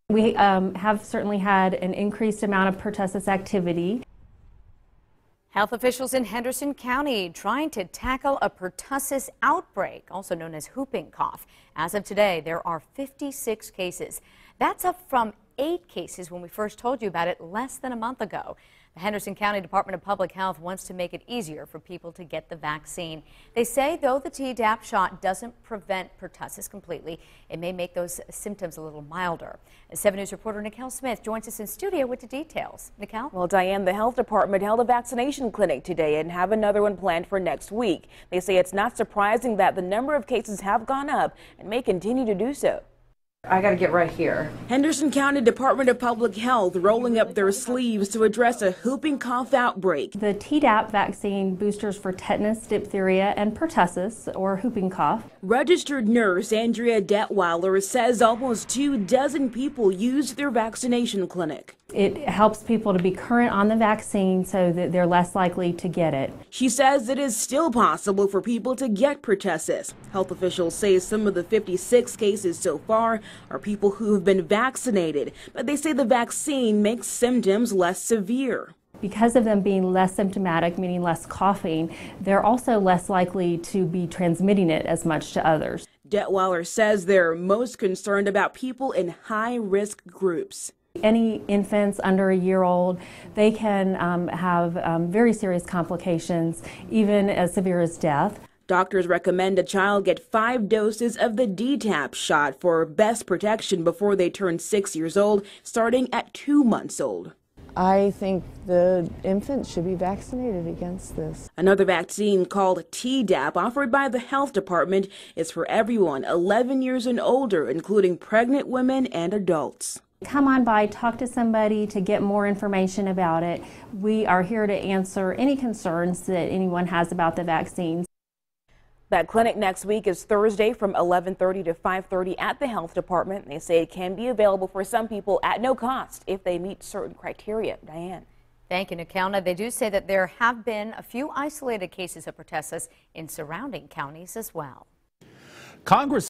We have certainly had an increased amount of pertussis activity. Health officials in Henderson County trying to tackle a pertussis outbreak, also known as whooping cough. As of today, there are 56 cases. That's up from 8 cases when we first told you about it less than a month ago. The Henderson County Department of Public Health wants to make it easier for people to get the vaccine. They say, though the Tdap shot doesn't prevent pertussis completely, it may make those symptoms a little milder. 7 News reporter Nicole Smith joins us in studio with the details. Nicole? Well, Diane, the health department held a vaccination clinic today and have another one planned for next week. They say it's not surprising that the number of cases have gone up and may continue to do so. I got to get right here. Henderson County Department of Public Health rolling up their sleeves to address a whooping cough outbreak. The Tdap vaccine boosters for tetanus, diphtheria, and pertussis, or whooping cough. Registered nurse Andrea Detweiler says almost 24 people used their vaccination clinic. It helps people to be current on the vaccine so that they're less likely to get it. She says it is still possible for people to get pertussis. Health officials say some of the 56 cases so far are people who have been vaccinated, but they say the vaccine makes symptoms less severe. Because of them being less symptomatic, meaning less coughing, they're also less likely to be transmitting it as much to others. Detweiler says they're most concerned about people in high-risk groups. Any infants under a year old, they can have very serious complications, even as severe as death. Doctors recommend a child get 5 doses of the Tdap shot for best protection before they turn 6 years old, starting at 2 months old. I think the infants should be vaccinated against this. Another vaccine called Tdap, offered by the health department, is for everyone 11 years and older, including pregnant women and adults. Come on by, talk to somebody to get more information about it. We are here to answer any concerns that anyone has about the vaccines. That clinic next week is Thursday from 11:30 to 5:30 at the health department. They say it can be available for some people at no cost if they meet certain criteria. Diane. Thank you, Nicole. They do say that there have been a few isolated cases of pertussis in surrounding counties as well. Congress